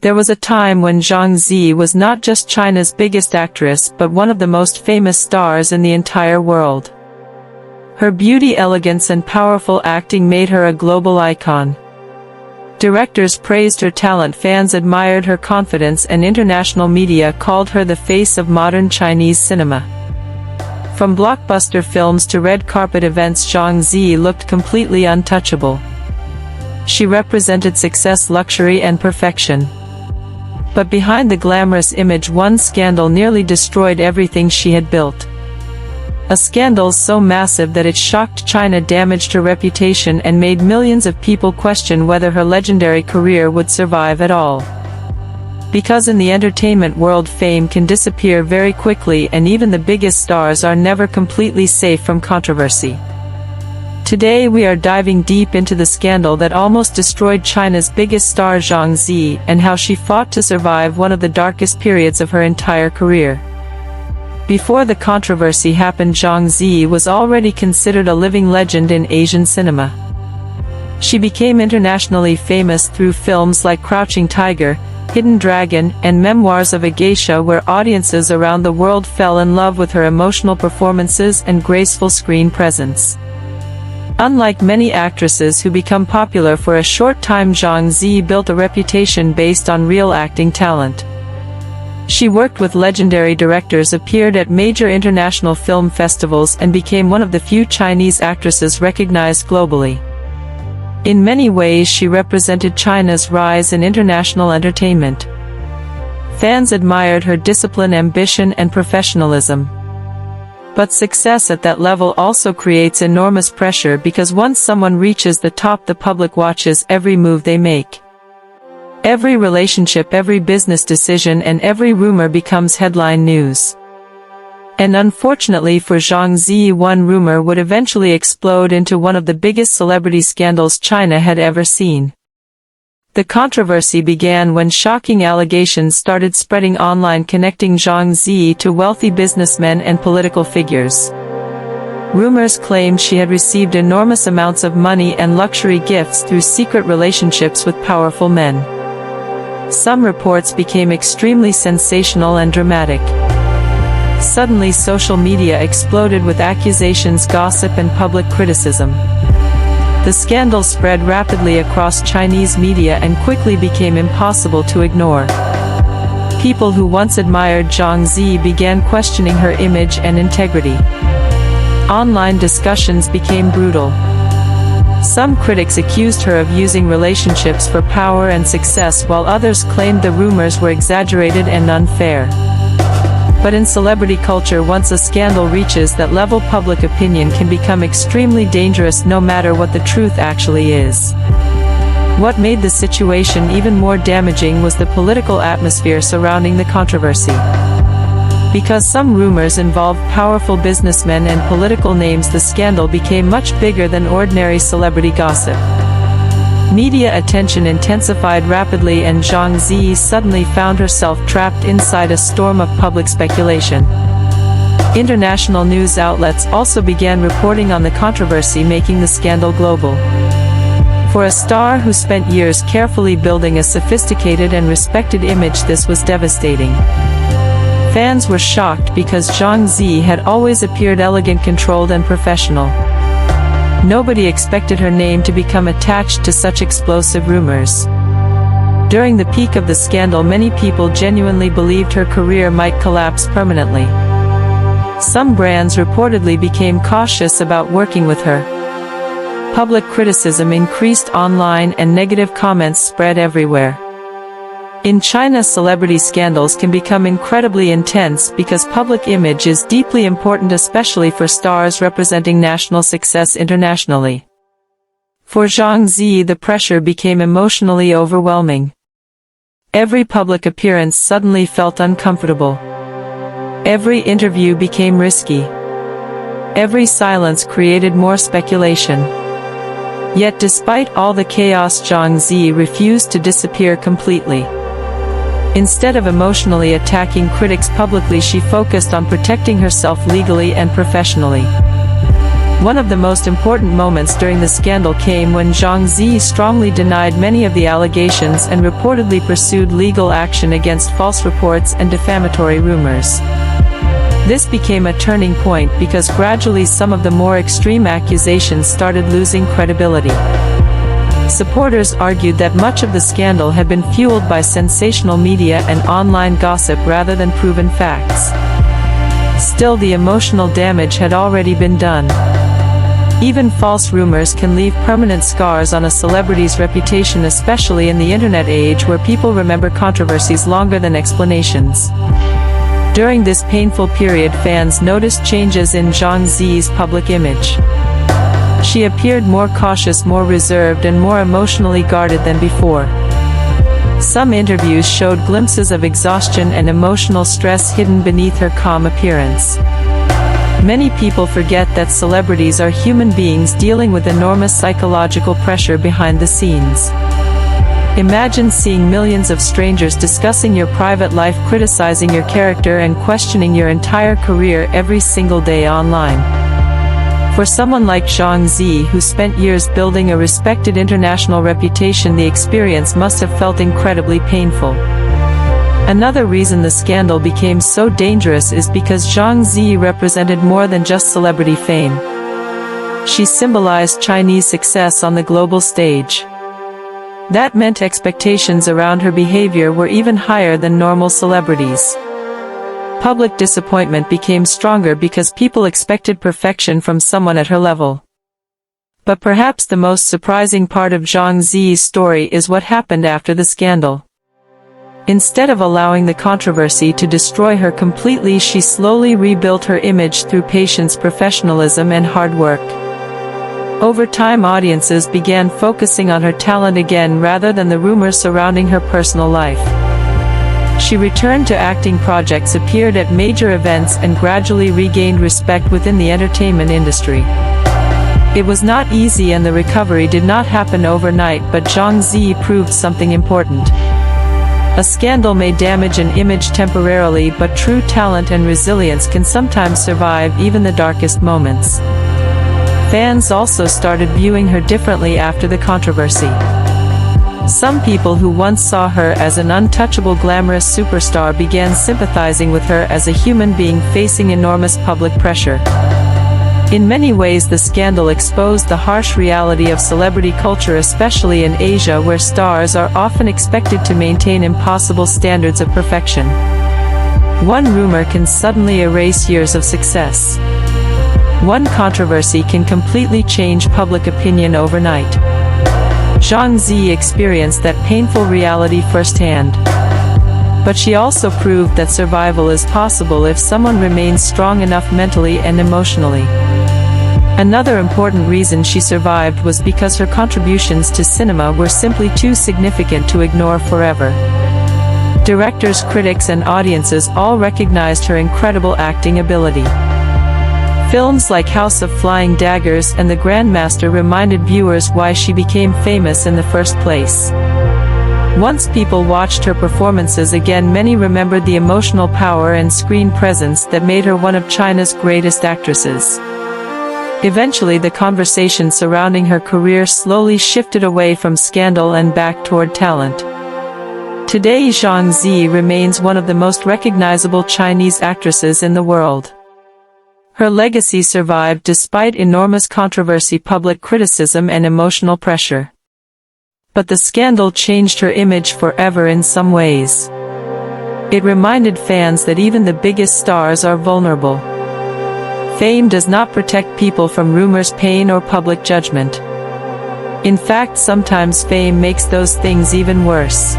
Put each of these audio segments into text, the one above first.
There was a time when Zhang Ziyi was not just China's biggest actress but one of the most famous stars in the entire world. Her beauty, elegance and powerful acting made her a global icon. Directors praised her talent, fans admired her confidence, and international media called her the face of modern Chinese cinema. From blockbuster films to red carpet events, Zhang Ziyi looked completely untouchable. She represented success, luxury and perfection. But behind the glamorous image, one scandal nearly destroyed everything she had built. A scandal so massive that it shocked China, damaged her reputation, and made millions of people question whether her legendary career would survive at all. Because in the entertainment world, fame can disappear very quickly, and even the biggest stars are never completely safe from controversy. Today we are diving deep into the scandal that almost destroyed China's biggest star, Zhang Ziyi, and how she fought to survive one of the darkest periods of her entire career. Before the controversy happened, Zhang Ziyi was already considered a living legend in Asian cinema. She became internationally famous through films like Crouching Tiger, Hidden Dragon, and Memoirs of a Geisha, where audiences around the world fell in love with her emotional performances and graceful screen presence. Unlike many actresses who become popular for a short time, Zhang Ziyi built a reputation based on real acting talent. She worked with legendary directors, appeared at major international film festivals, and became one of the few Chinese actresses recognized globally. In many ways, she represented China's rise in international entertainment. Fans admired her discipline, ambition, and professionalism. But success at that level also creates enormous pressure, because once someone reaches the top, the public watches every move they make. Every relationship, every business decision, and every rumor becomes headline news. And unfortunately for Zhang Ziyi, one rumor would eventually explode into one of the biggest celebrity scandals China had ever seen. The controversy began when shocking allegations started spreading online connecting Zhang Ziyi to wealthy businessmen and political figures. Rumors claimed she had received enormous amounts of money and luxury gifts through secret relationships with powerful men. Some reports became extremely sensational and dramatic. Suddenly, social media exploded with accusations, gossip, and public criticism. The scandal spread rapidly across Chinese media and quickly became impossible to ignore. People who once admired Zhang Ziyi began questioning her image and integrity. Online discussions became brutal. Some critics accused her of using relationships for power and success, while others claimed the rumors were exaggerated and unfair. But in celebrity culture, once a scandal reaches that level, public opinion can become extremely dangerous, no matter what the truth actually is. What made the situation even more damaging was the political atmosphere surrounding the controversy. Because some rumors involved powerful businessmen and political names, the scandal became much bigger than ordinary celebrity gossip. Media attention intensified rapidly, and Zhang Ziyi suddenly found herself trapped inside a storm of public speculation. International news outlets also began reporting on the controversy, making the scandal global. For a star who spent years carefully building a sophisticated and respected image, this was devastating. Fans were shocked because Zhang Ziyi had always appeared elegant, controlled, and professional. Nobody expected her name to become attached to such explosive rumors. During the peak of the scandal, many people genuinely believed her career might collapse permanently. Some brands reportedly became cautious about working with her. Public criticism increased online, and negative comments spread everywhere. In China, celebrity scandals can become incredibly intense because public image is deeply important, especially for stars representing national success internationally. For Zhang Ziyi, the pressure became emotionally overwhelming. Every public appearance suddenly felt uncomfortable. Every interview became risky. Every silence created more speculation. Yet despite all the chaos, Zhang Ziyi refused to disappear completely. Instead of emotionally attacking critics publicly, she focused on protecting herself legally and professionally. One of the most important moments during the scandal came when Zhang Ziyi strongly denied many of the allegations and reportedly pursued legal action against false reports and defamatory rumors. This became a turning point because gradually some of the more extreme accusations started losing credibility. Supporters argued that much of the scandal had been fueled by sensational media and online gossip rather than proven facts. Still, the emotional damage had already been done. Even false rumors can leave permanent scars on a celebrity's reputation, especially in the internet age where people remember controversies longer than explanations. During this painful period, fans noticed changes in Zhang Ziyi's public image. She appeared more cautious, more reserved, and more emotionally guarded than before. Some interviews showed glimpses of exhaustion and emotional stress hidden beneath her calm appearance. Many people forget that celebrities are human beings dealing with enormous psychological pressure behind the scenes. Imagine seeing millions of strangers discussing your private life, criticizing your character, and questioning your entire career every single day online. For someone like Zhang Ziyi, who spent years building a respected international reputation, the experience must have felt incredibly painful. Another reason the scandal became so dangerous is because Zhang Ziyi represented more than just celebrity fame. She symbolized Chinese success on the global stage. That meant expectations around her behavior were even higher than normal celebrities. Public disappointment became stronger because people expected perfection from someone at her level. But perhaps the most surprising part of Zhang Ziyi's story is what happened after the scandal. Instead of allowing the controversy to destroy her completely, she slowly rebuilt her image through patience, professionalism, and hard work. Over time, audiences began focusing on her talent again rather than the rumors surrounding her personal life. She returned to acting projects, appeared at major events, and gradually regained respect within the entertainment industry. It was not easy and the recovery did not happen overnight, but Zhang Ziyi proved something important. A scandal may damage an image temporarily, but true talent and resilience can sometimes survive even the darkest moments. Fans also started viewing her differently after the controversy. Some people who once saw her as an untouchable, glamorous superstar began sympathizing with her as a human being facing enormous public pressure. In many ways, the scandal exposed the harsh reality of celebrity culture, especially in Asia, where stars are often expected to maintain impossible standards of perfection. One rumor can suddenly erase years of success. One controversy can completely change public opinion overnight. Zhang Ziyi experienced that painful reality firsthand. But she also proved that survival is possible if someone remains strong enough mentally and emotionally. Another important reason she survived was because her contributions to cinema were simply too significant to ignore forever. Directors, critics, and audiences all recognized her incredible acting ability. Films like House of Flying Daggers and The Grandmaster reminded viewers why she became famous in the first place. Once people watched her performances again, many remembered the emotional power and screen presence that made her one of China's greatest actresses. Eventually, the conversation surrounding her career slowly shifted away from scandal and back toward talent. Today, Zhang Ziyi remains one of the most recognizable Chinese actresses in the world. Her legacy survived despite enormous controversy, public criticism, and emotional pressure. But the scandal changed her image forever in some ways. It reminded fans that even the biggest stars are vulnerable. Fame does not protect people from rumors, pain, or public judgment. In fact, sometimes fame makes those things even worse.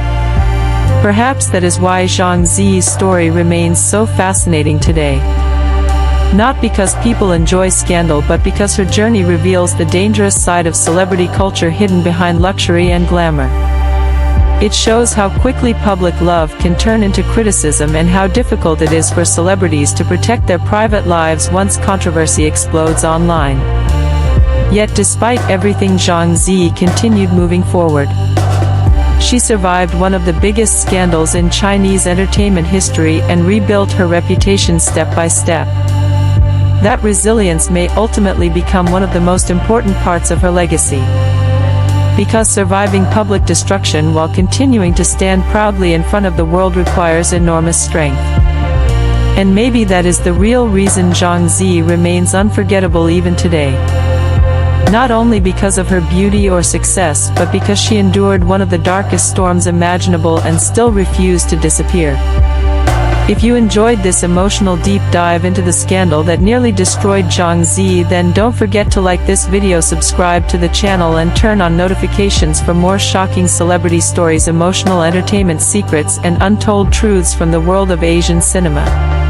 Perhaps that is why Zhang Ziyi's story remains so fascinating today. Not because people enjoy scandal, but because her journey reveals the dangerous side of celebrity culture hidden behind luxury and glamour. It shows how quickly public love can turn into criticism and how difficult it is for celebrities to protect their private lives once controversy explodes online. Yet despite everything, Zhang Ziyi continued moving forward. She survived one of the biggest scandals in Chinese entertainment history and rebuilt her reputation step by step. That resilience may ultimately become one of the most important parts of her legacy. Because surviving public destruction while continuing to stand proudly in front of the world requires enormous strength. And maybe that is the real reason Zhang Ziyi remains unforgettable even today. Not only because of her beauty or success, but because she endured one of the darkest storms imaginable and still refused to disappear. If you enjoyed this emotional deep dive into the scandal that nearly destroyed Zhang Ziyi, then don't forget to like this video, subscribe to the channel and turn on notifications for more shocking celebrity stories, emotional entertainment secrets and untold truths from the world of Asian cinema.